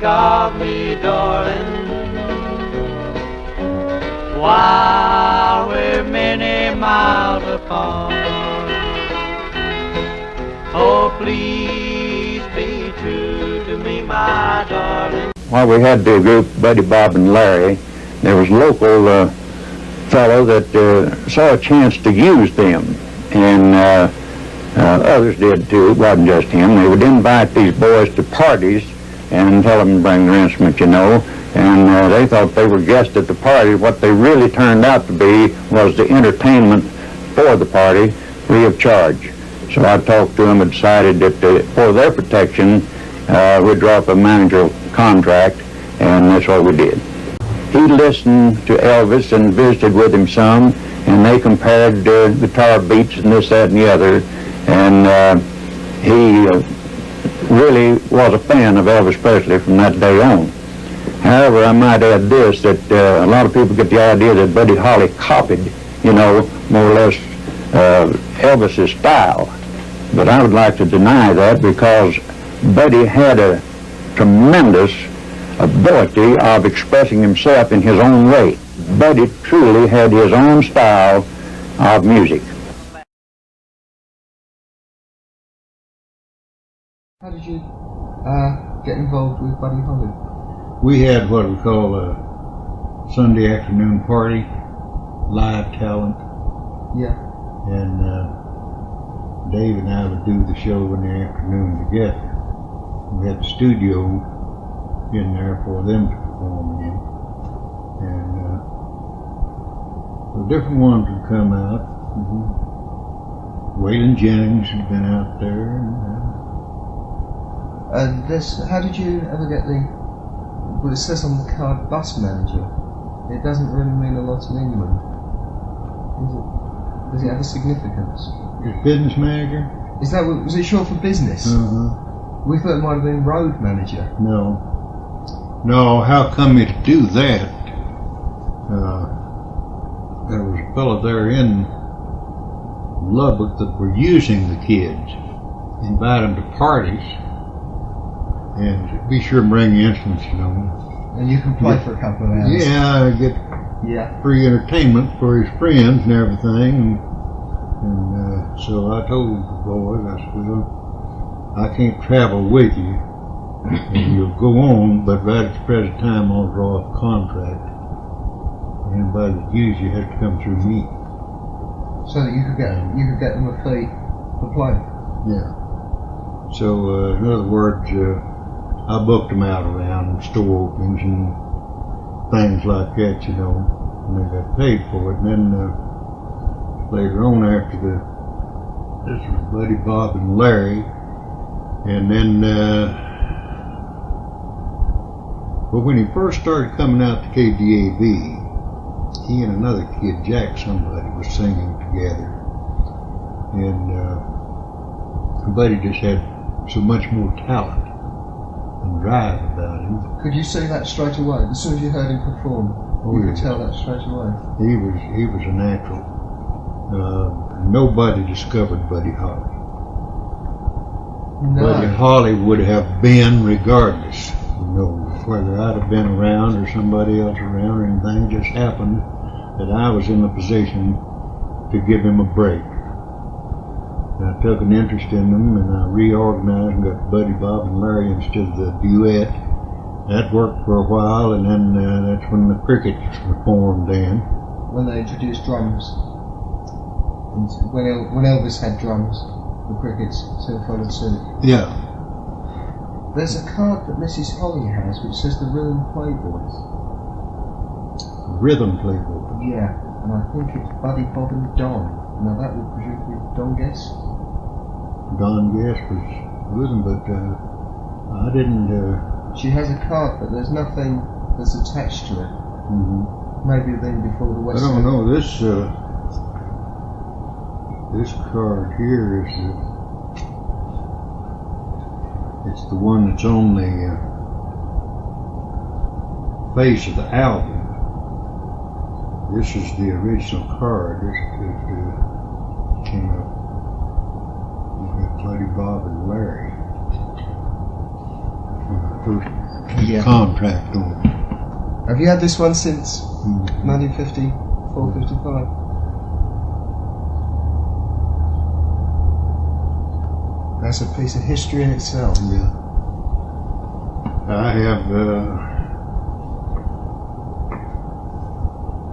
of me, darling, while we're many miles apart. Oh, please be true to me, my darling. While we had the group, Buddy, Bob, and Larry, there was a local fellow that saw a chance to use them, and others did too. It wasn't just him. They would invite these boys to parties and tell them to bring their instrument, you know, and they thought they were guests at the party. What they really turned out to be was the entertainment for the party, free of charge. So I talked to them and decided that for their protection, we'd draw up a managerial contract, and that's what we did. He listened to Elvis and visited with him some, and they compared guitar beats and this, that, and the other, and he really was a fan of Elvis Presley from that day on. However, I might add this, that a lot of people get the idea that Buddy Holly copied, you know, more or less Elvis's style. But I would like to deny that, because Buddy had a tremendous ability of expressing himself in his own way. Buddy truly had his own style of music. How did you get involved with Buddy Holly? We had what we call a Sunday afternoon party, live talent. Yeah. And Dave and I would do the show in the afternoon together. We had the studio in there for them to perform in. And the different ones would come out. Waylon Jennings had been out there. How did you ever get the, well, it says on the card, bus manager. It doesn't really mean a lot in England. Does it have a significance? His business manager? Is that, was it short for business? We thought it might have been road manager. No. No, how come you to do that? There was a fellow there in Lubbock that were using the kids, invite them to parties, and be sure and bring instruments, you know. And you can play for a couple of hours. Yeah, get free entertainment for his friends and everything. And so I told the boys, I said, well, I can't travel with you, and you'll go on, but right at the present time I'll draw up a contract. Anybody that uses you has to come through me. So that you could get them a fee for playing? Yeah. So in other words, I booked them out around store openings and things like that, you know, and they got paid for it. And then later on, after this was Buddy, Bob, and Larry, and then but when he first started coming out to KDAB, he and another kid, Jack somebody, was singing together, and Buddy just had so much more talent and drive about him. Could you see that straight away? As soon as you heard him perform, you could tell that straight away. He was a natural. Nobody discovered Buddy Holly. No. Buddy Holly would have been regardless. You know, whether I'd have been around or somebody else around or anything, just happened that I was in the position to give him a break. And I took an interest in them, and I reorganized and got Buddy, Bob, and Larry instead of the duet. That worked for a while, and then that's when the Crickets were formed in. When they introduced drums. When Elvis had drums, the Crickets still followed suit. Yeah. There's a card that Mrs. Holly has which says the Rhythm Playboys. Rhythm Playboys? Yeah, and I think it's Buddy, Bob, and Don. Now that would presumably be Don Guess? Don Guess was with them, but I didn't... She has a card, but there's nothing that's attached to it. Maybe then before the West. I don't know, this card here is... it's the one that's on the face of the album. This is the original card. This came up with Buddy, Bob, and Larry. When I first Yeah. contract on it. Have you had this one since 1954, 55? That's a piece of history in itself. Yeah. I have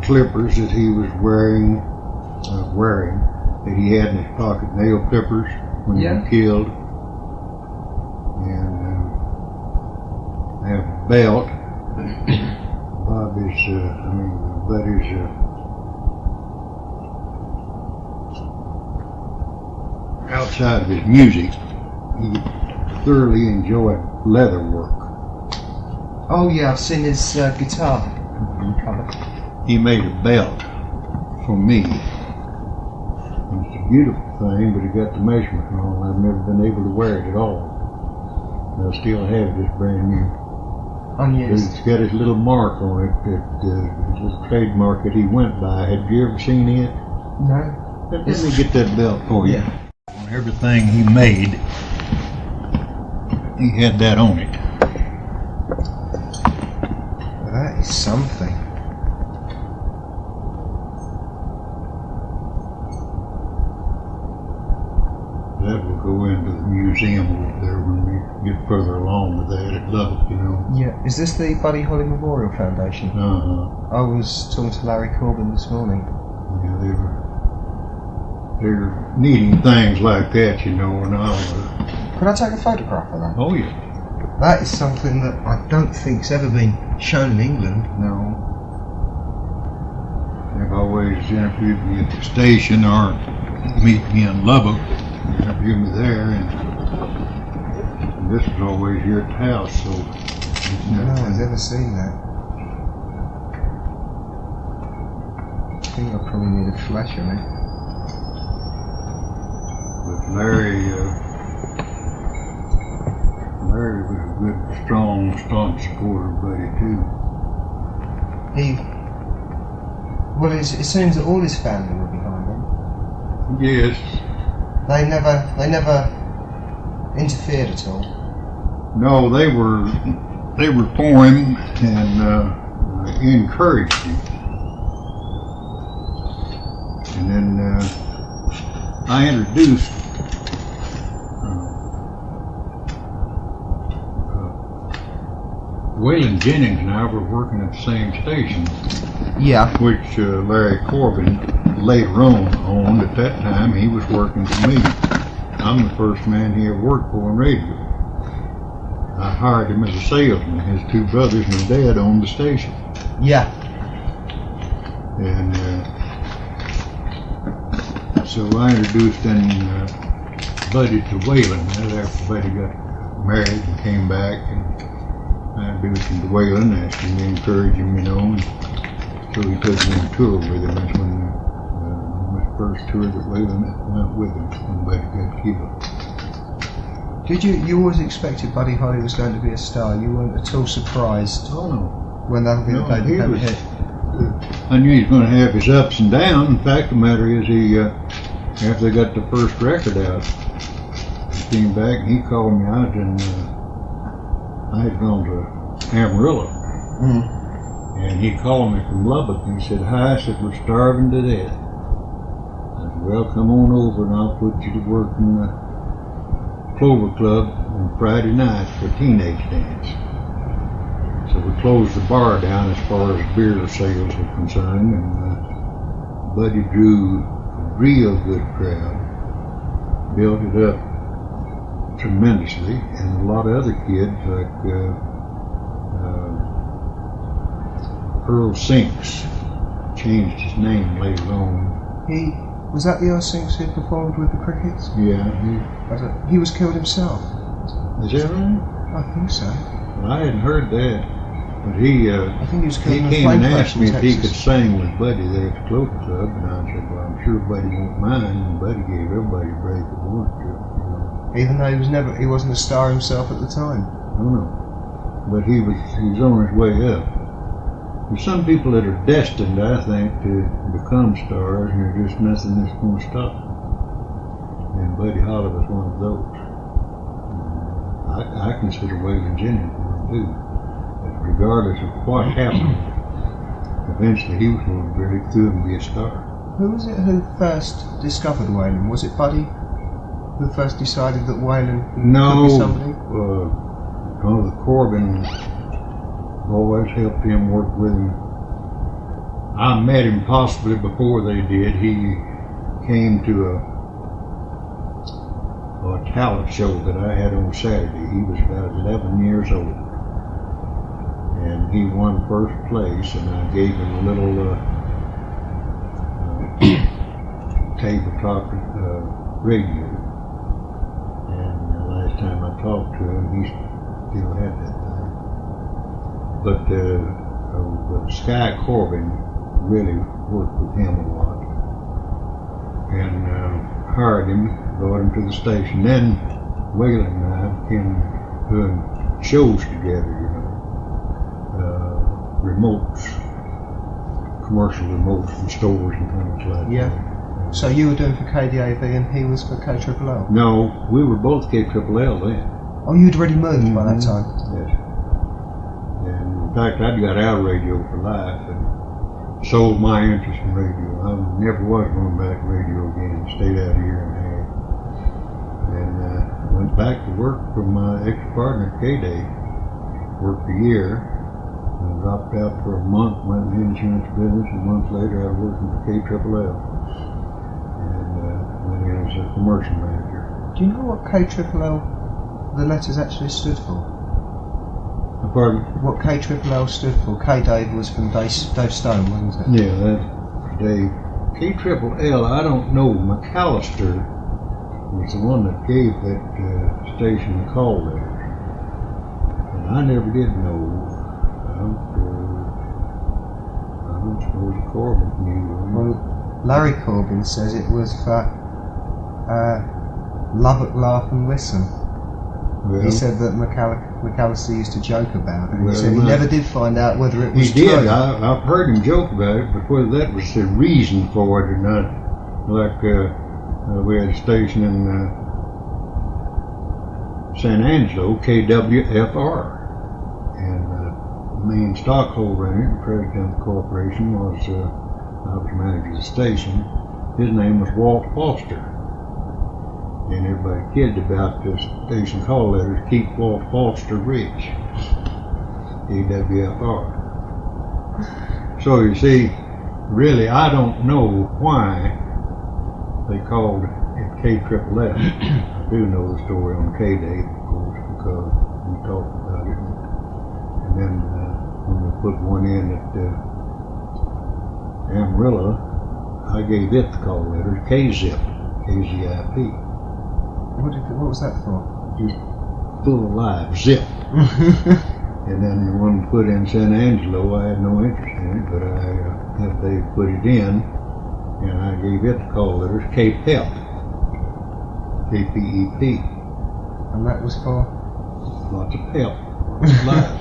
clippers that he was wearing, that he had in his pocket, nail clippers when he was killed. And I have a belt. Bob is, Buddy's outside of his music, he thoroughly enjoyed leather work. Oh yeah, I've seen his guitar cover. He made a belt for me. It's a beautiful thing, but it got the measurement wrong. I've never been able to wear it at all. And I still have it, it's brand new. Unused. It's got his little mark on it, his little trademark that he went by. Have you ever seen it? No. Let me get that belt for you. On everything he made, he had that on it. That is something. That will go into the museum over there when we get further along with that at Lubbock, you know. Yeah. Is this the Buddy Holly Memorial Foundation? Uh-huh. I was talking to Larry Corbin this morning. Yeah, they're needing things like that, you know, and I'll... Could I take a photograph of that? Oh, yeah. That is something that I don't think's ever been shown in England. No. They've always interviewed me at the station or meet me in Lubbock, interview me there, and this is always here at the house, so... No one's ever seen that. I think I probably need a flash on it. But Larry was a good, strong, staunch supporter of Buddy, too. Well, it seems that all his family were behind him. Yes. They never interfered at all. No, they were for him and encouraged him. And then I introduced Waylon Jennings and I were working at the same station. Yeah. Which Larry Corbin later on owned. At that time, he was working for me. I'm the first man he ever worked for in radio. I hired him as a salesman. His two brothers and his dad owned the station. Yeah. And so I introduced Buddy to Waylon. After Buddy got married and came back, and I introduced him to Waylon, asked him to encourage him, you know. And so he took me on tour with him. That's when my first tour that Waylon went with him when Buddy got killed. Did you always expected Buddy Holly was going to be a star? You weren't at all surprised? Oh no. When that No, played the paper hit? I knew he was going to have his ups and downs. In fact, the matter is, after they got the first record out, he came back and he called me out, and I had gone to Amarillo. Mm. And he called me from Lubbock and he said, "Hi," I said, "we're starving to death." I said, "Well, come on over and I'll put you to work in the Clover Club on Friday nights for teenage dance." So we closed the bar down as far as beer sales were concerned, and Buddy drew a real good crowd, built it up tremendously, and a lot of other kids like Earl Sinks changed his name later on. Was that the Earl Sinks who performed with the Crickets? Yeah. He was killed himself. Is that right? I think so. Well, I hadn't heard that. But he I think he was killed in a came plane and crash asked in me if he Texas. could sing with Buddy there at the Clover Club, and I said, "Well, I'm sure Buddy won't mind." And Buddy gave everybody a break that wanted to. Even though he wasn't a star himself at the time. I don't know. But he was on his way up. There's some people that are destined, I think, to become stars, and there's just nothing that's going to stop them. And Buddy Holly was one of those. I consider Waylon Jennings one too. regardless of what happened, eventually he was going to break through and be a star. Who was it who first discovered Waylon? Was it Buddy who first decided that Waylon could be somebody? One of the Corbin boys helped him, work with him. I met him possibly before they did. He came to a talent show that I had on Saturday. He was about 11 years old, and he won first place, and I gave him a little tabletop radio, and the last time I talked to him, he still had that thing. But Sky Corbin really worked with him a lot, and hired him, brought him to the station. Then Waylon and I came doing shows together, remotes, commercial remotes from stores and things like that. Yeah. So you were doing for KDAV and he was for KLLL? No, we were both KLLL then. Oh, you'd already moved by that time? Yes. And in fact, I'd got out of radio for life and sold my interest in radio. I never was going back to radio again. Stayed out a year and a half. And went back to work for my ex-partner, K-Day. Worked a year. And dropped out for a month, went in the insurance business. A month later, I was working for KLLL. And went in as a commercial manager. Do you know what KLLL, the letters actually stood for? Pardon? What KLLL stood for? K. Dave was from Dave Stone, wasn't it? Yeah, that's Dave. KLLL, I don't know. McAllister was the one that gave that station the call letters. And I never did know. I don't suppose Corbin knew. Well, Larry Corbin says it was for Lubbock, Laugh and Listen. Well, He said that McAllister used to joke about it. Well, He said he never did find out whether it was he did. true. I've heard him joke about it, but whether that was the reason for it or not, like we had a station in San Angelo, KWFR, and the main stockholder in it, the president of the corporation, was I was manager of the station. His name was Walt Foster. And everybody kidded about the station call letters, keep Walt Foster rich, KWFR. So you see, really, I don't know why they called it KLLL. I do know the story on K-Day, of course, because we talked about it. And then when we put one in at Amarillo, I gave it the call letters, KZIP, KZIP. What was that for? Just full of life, zip. And then the one put in San Angelo, I had no interest in it, but I had they put it in, and I gave it the call letters KPEP, KPEP. And that was for? Lots of pep, lots of life.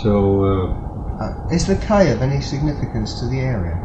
So is the K of any significance to the area?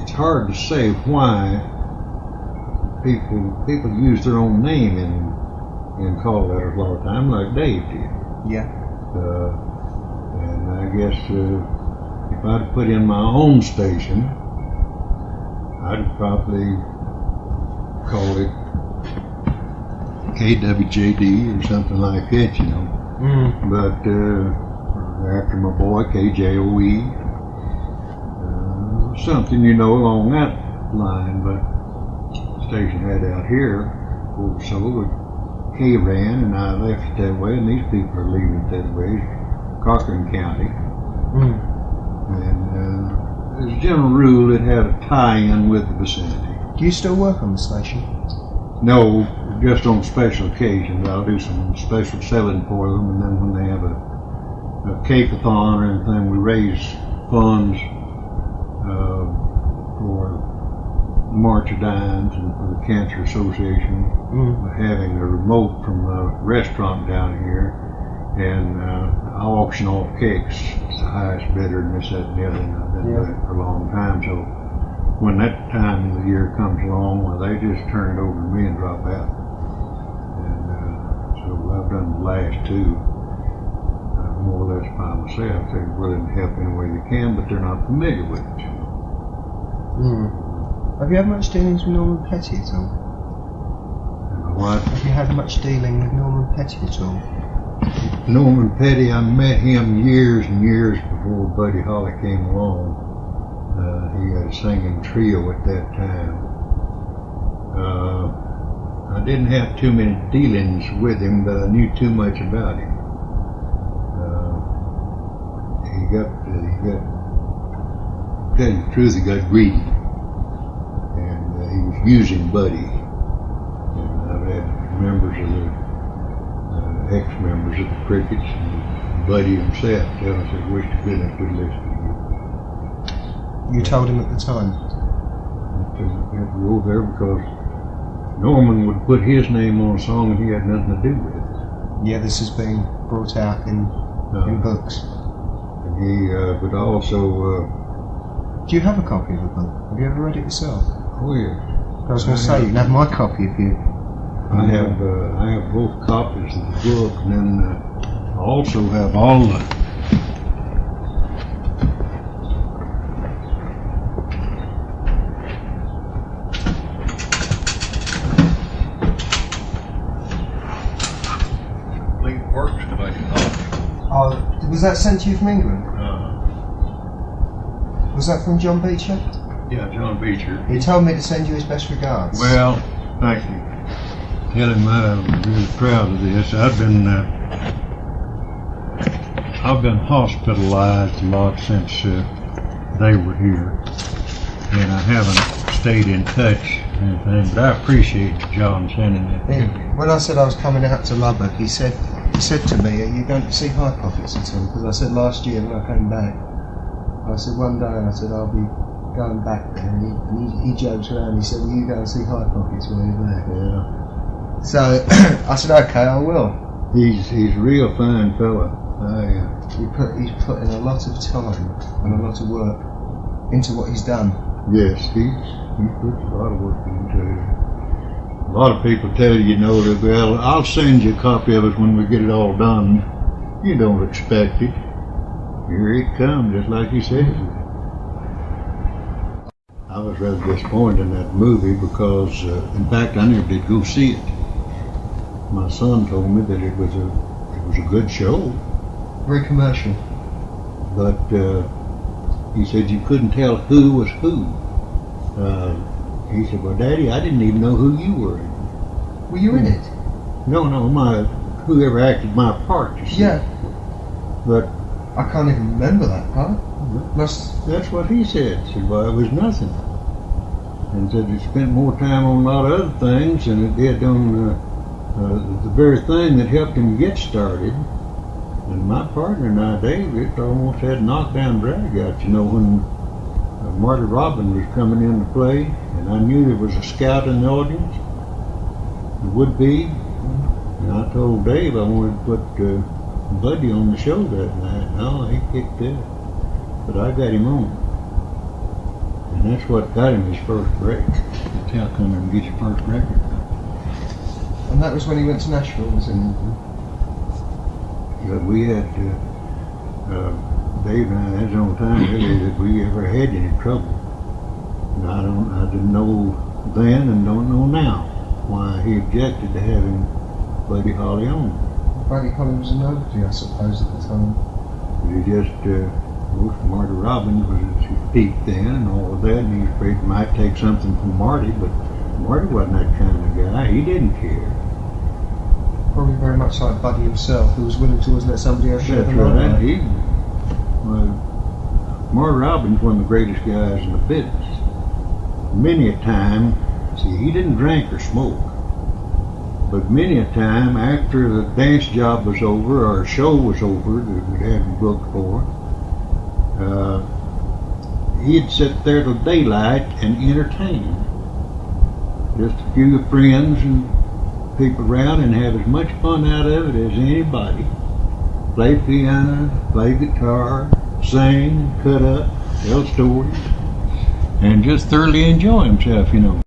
it's hard to say why people use their own name in call letters a lot of time, like Dave did. Yeah. And I guess if I'd put in my own station, I'd probably call it KWJD or something like that, you know. But after my boy, KJOE, something, you know, along that line. But the station had out here, or so, K ran, and I left it that way, and these people are leaving it that way, Cochran County. And as a general rule, it had a tie-in with the vicinity. Do you still work on the station? No, just on special occasions. I'll do some special selling for them, and then when they have a cake-a-thon or anything, we raise funds for the March of Dimes and for the Cancer Association. Having a remote from a restaurant down here, and I auction off cakes. It's the highest bidder and this, that, and the other, and I've been doing it for a long time. So when that time of the year comes along, well, they just turn it over to me and drop out. And done the last two more or less by myself. They're willing to help any way they can, but they're not familiar with it. Have you had much dealings with Norman Petty at all? What? Have you had much dealing with Norman Petty at all? Norman Petty, I met him years and years before Buddy Holly came along. He had a singing trio at that time. I didn't have too many dealings with him, but I knew too much about him. He got, to tell you the truth, he got greedy. And he was using Buddy. And I've had members of the, ex-members of the Crickets and Buddy himself tell us they wish to goodness we'd listen to you. You told him at the time? I had to go there because Norman would put his name on a song and he had nothing to do with it. Yeah, this has been brought out in books. And he would also... Do you have a copy of the book? Have you ever read it yourself? Oh, yeah. I was going to say, you can have my copy if you... I have both copies of the book, and then I also have all the... complete works of Buddy Holly. Oh, was that sent to you from England? Was that from John Beecher? Yeah, John Beecher. He told me to send you his best regards. Well, thank you. Tell him I'm really proud of this. I've been hospitalized a lot since they were here, and I haven't stayed in touch or anything. But I appreciate John sending it. When I said I was coming out to Lubbock, he said to me, "Are you going to see High Pockets at all?" Because I said last year when I came back, I said one day, I said I'll be going back there, and he jokes around. He said, "Will you go and see High Pockets while you're there?" Yeah. So I said, "Okay, I will." He's a real fine fella. He's put in a lot of time and a lot of work into what he's done. Yes, he puts a lot of work into it. A lot of people tell you, that, well, I'll send you a copy of it when we get it all done. You don't expect it. Here it comes, just like he said. I was rather disappointed in that movie because, in fact, I never did go see it. My son told me that it was a good show. Very commercial. But he said you couldn't tell who was who. He said, "Well, Daddy, I didn't even know who you were." Were you in it? No, whoever acted my part, you see. Yeah. But I can't even remember that part. that's what he said. He said, "Well, it was nothing." And said he spent more time on a lot of other things than it did on the very thing that helped him get started. And my partner and I, David, almost had knockdown drag out, when Marty Robbins was coming into play, and I knew there was a scout in the audience. It would be. And I told Dave I wanted to put Buddy on the show that night. No, he kicked it. But I got him on. And that's what got him his first break. That's how come and get your first record. And that was when he went to Nashville, was it? But we had, Dave and I, that's the only time really that we ever had any trouble. And I didn't know then and don't know now why he objected to having Buddy Holly on. Buddy Holly was a nobody, I suppose, at the time. He just, Marty Robbins was at his peak then and all of that, and he was afraid he might take something from Marty, but Marty wasn't that kind of guy. He didn't care. Probably very much like Buddy himself, who was willing to always let somebody else share the limelight. Marty Robbins was one of the greatest guys in the business. Many a time, he didn't drink or smoke, but many a time after the dance job was over or a show was over that we'd had him booked for, he'd sit there till daylight and entertain. Just a few friends and people around and have as much fun out of it as anybody. Play piano, play guitar, sing, cut up, tell stories, and just thoroughly enjoy himself,